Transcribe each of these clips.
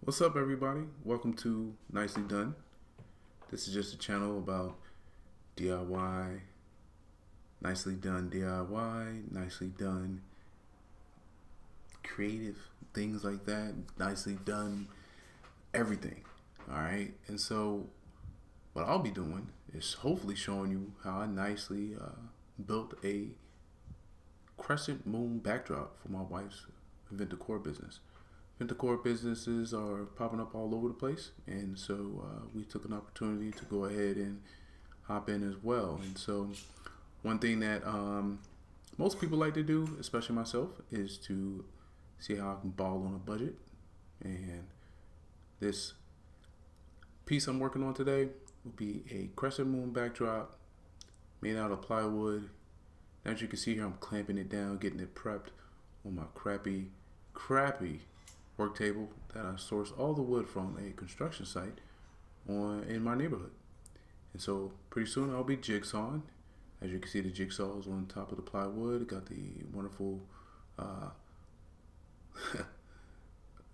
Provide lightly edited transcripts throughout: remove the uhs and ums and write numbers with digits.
What's up, everybody? Welcome to Nicely Done. This is just a channel about DIY, nicely done DIY, nicely done creative things like that, nicely done everything. All right, and so what I'll be doing is hopefully showing you how I nicely built a crescent moon backdrop for my wife's Decor business. Decor businesses are popping up all over the place, and so we took an opportunity to go ahead and hop in as well. And so, one thing that most people like to do, especially myself, is to see how I can ball on a budget. And this piece I'm working on today will be a crescent moon backdrop made out of plywood. As you can see here, I'm clamping it down, getting it prepped on my crappy work table that I sourced all the wood from a construction site in my neighborhood. And so pretty soon I'll be jigsawing. As you can see, the jigsaw is on top of the plywood. Got the wonderful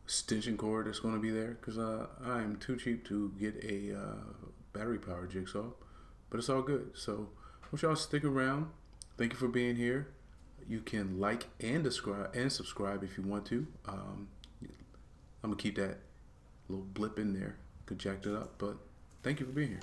extension cord that's going to be there because I am too cheap to get a battery powered jigsaw, but it's all good. So I wish y'all stick around. Thank you for being here. You can like and subscribe if you want to. I'm gonna keep that little blip in there. Could jack it up, but thank you for being here.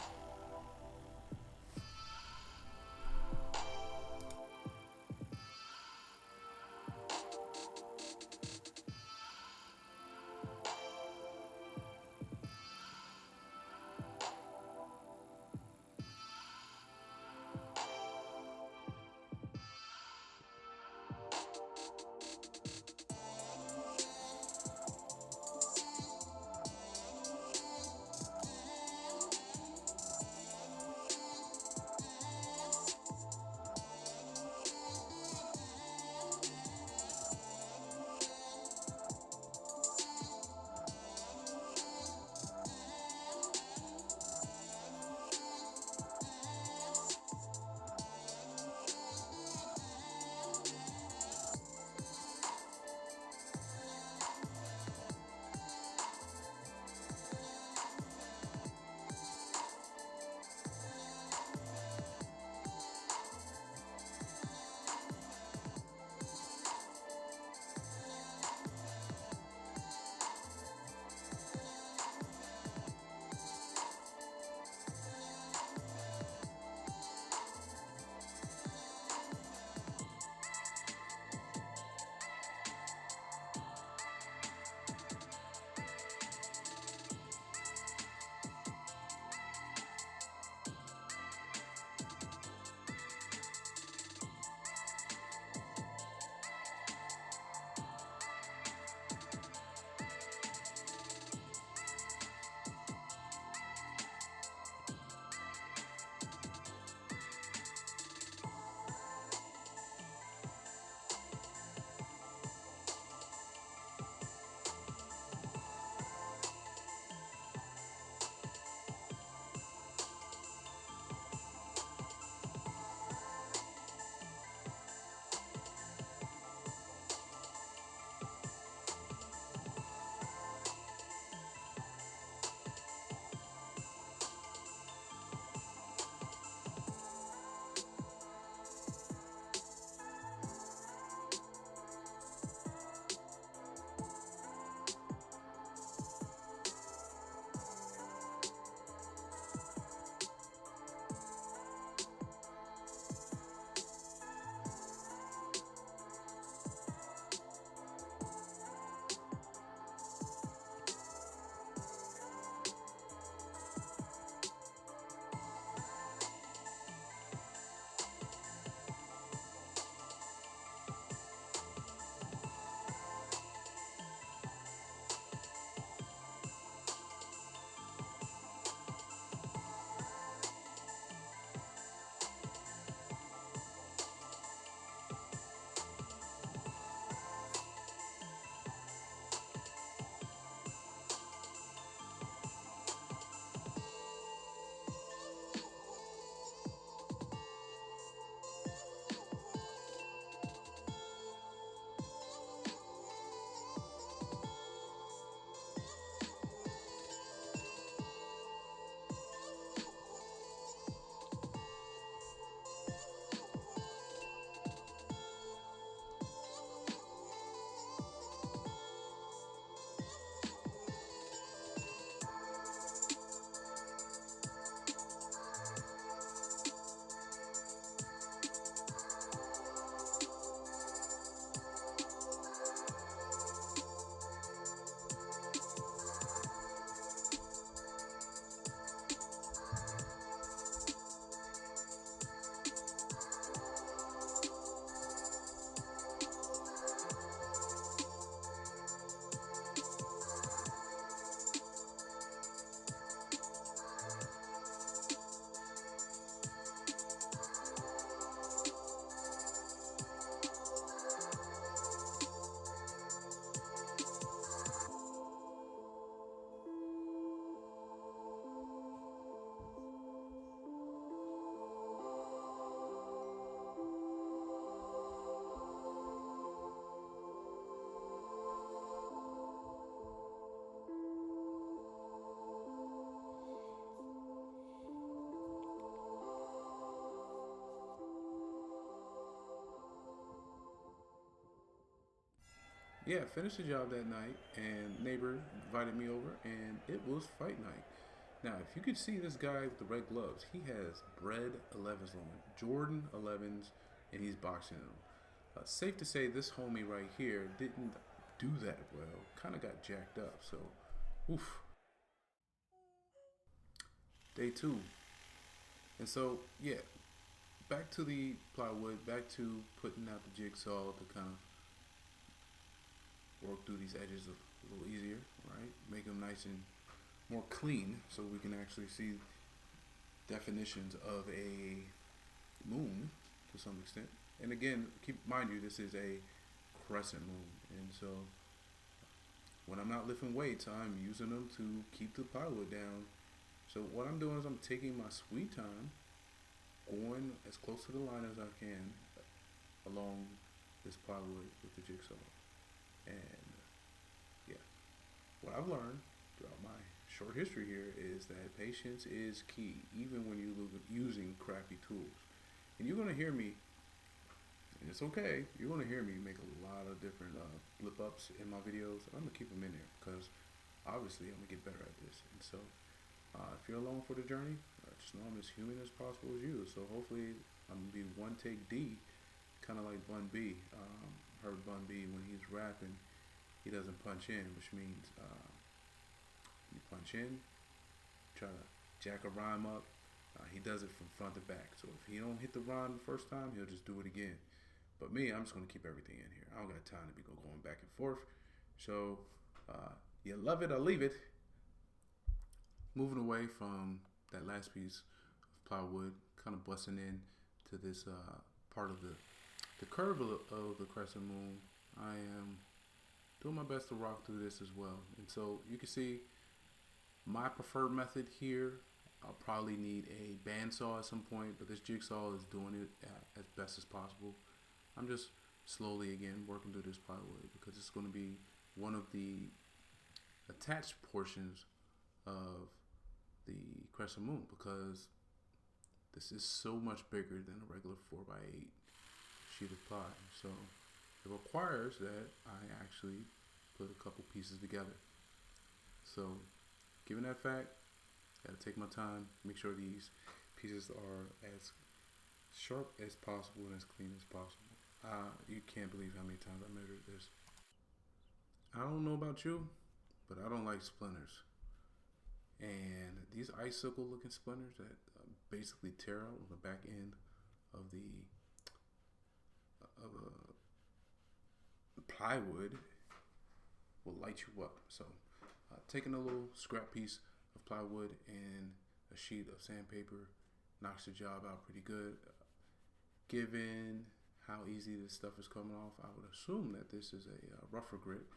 yeah, finished the job that night, and neighbor invited me over, and it was fight night. Now, if you could see this guy with the red gloves, he has Bred 11s on, Jordan 11s, and he's boxing them. Safe to say, this homie right here didn't do that well. Kind of got jacked up. So, oof. Day two. And so, yeah, back to the plywood, back to putting out the jigsaw to kind of work through these edges a little easier, right? Make them nice and more clean so we can actually see definitions of a moon to some extent. And again, keep mind you, this is a crescent moon, and so when I'm not lifting weights, I'm using them to keep the plywood down. So what I'm doing is I'm taking my sweet time, going as close to the line as I can along this plywood with the jigsaw. And yeah, what I've learned throughout my short history here is that patience is key, even when you're using crappy tools. And you're gonna hear me, and it's okay. You're gonna hear me make a lot of different flip ups in my videos. I'm gonna keep them in there because obviously I'm gonna get better at this. And so, if you're along for the journey, just know I'm as human as possible as you. So hopefully I'm gonna be one take D, kind of like Bun B. Heard Bun B when he's rapping, he doesn't punch in, which means you punch in, try to jack a rhyme up. He does it from front to back. So if he don't hit the rhyme the first time, he'll just do it again. But me, I'm just gonna keep everything in here. I don't got time to be going back and forth. So you love it or leave it. Moving away from that last piece of plywood, kind of busting in to this part of the curve of the crescent moon. I am doing my best to rock through this as well. And so you can see my preferred method here. I'll probably need a bandsaw at some point, but this jigsaw is doing it as best as possible. I'm just slowly again working through this plywood because it's going to be one of the attached portions of the crescent moon because this is so much bigger than a regular 4x8 sheet of ply. So it requires that I actually put a couple pieces together. So given that fact, gotta take my time, make sure these pieces are as sharp as possible and as clean as possible. You can't believe how many times I measured this. I don't know about you, but I don't like splinters. And these icicle looking splinters that basically tear out on the back end of the plywood will light you up. So taking a little scrap piece of plywood and a sheet of sandpaper knocks the job out pretty good. Given how easy this stuff is coming off, I would assume that this is a rougher grit.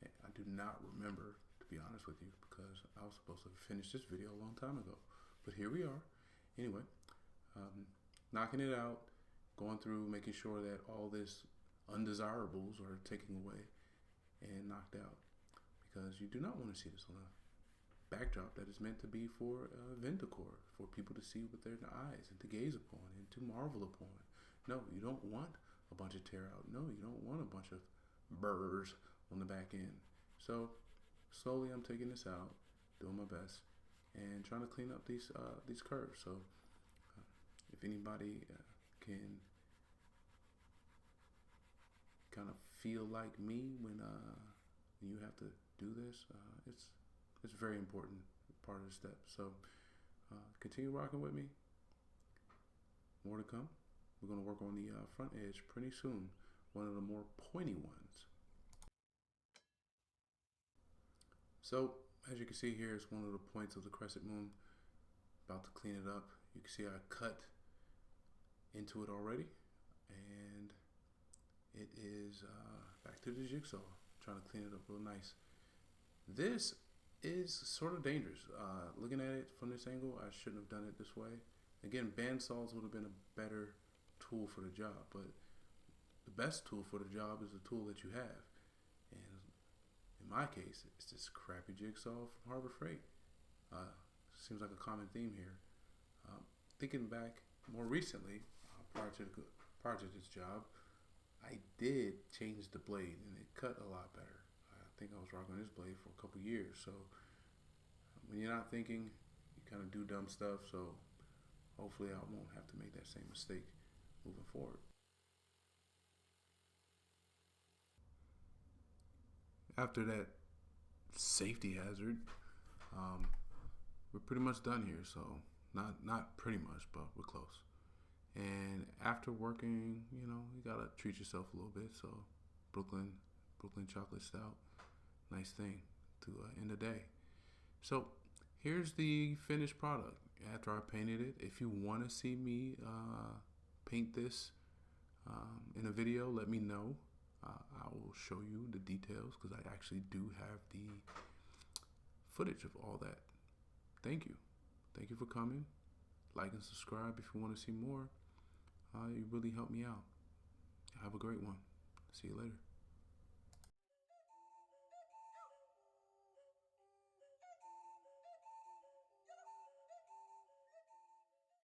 I do not remember, to be honest with you, because I was supposed to finish this video a long time ago. But here we are. Anyway, knocking it out, going through, making sure that all this undesirables are taken away and knocked out. Because you do not want to see this on a backdrop that is meant to be for event decor, for people to see with their eyes and to gaze upon and to marvel upon. No, you don't want a bunch of tear out. No, you don't want a bunch of burrs on the back end. So slowly I'm taking this out, doing my best, and trying to clean up these curves. So if anybody can kind of feel like me when you have to do this, it's very important part of the step. So continue rocking with me. More to come. We're going to work on the front edge pretty soon, one of the more pointy ones. So as you can see here, it's one of the points of the crescent moon. About to clean it up. You can see I cut into it already, and it is back to the jigsaw, trying to clean it up real nice. This is sort of dangerous. Looking at it from this angle, I shouldn't have done it this way. Again, bandsaws would have been a better tool for the job, but the best tool for the job is the tool that you have. And in my case, it's this crappy jigsaw from Harbor Freight. Seems like a common theme here. Thinking back more recently, prior to this job, I did change the blade and it cut a lot better. I think I was rocking this blade for a couple years. So when you're not thinking, you kind of do dumb stuff. So hopefully I won't have to make that same mistake moving forward. After that safety hazard, um, we're pretty much done here. So not pretty much, but we're close. And after working, you gotta treat yourself a little bit. So Brooklyn, Brooklyn chocolate stout, nice thing to end the day. So here's the finished product after I painted it. If you want to see me paint this in a video, let me know. I will show you the details because I actually do have the footage of all that. Thank you. Thank you for coming. Like and subscribe if you want to see more. You really helped me out. Have a great one. See you later.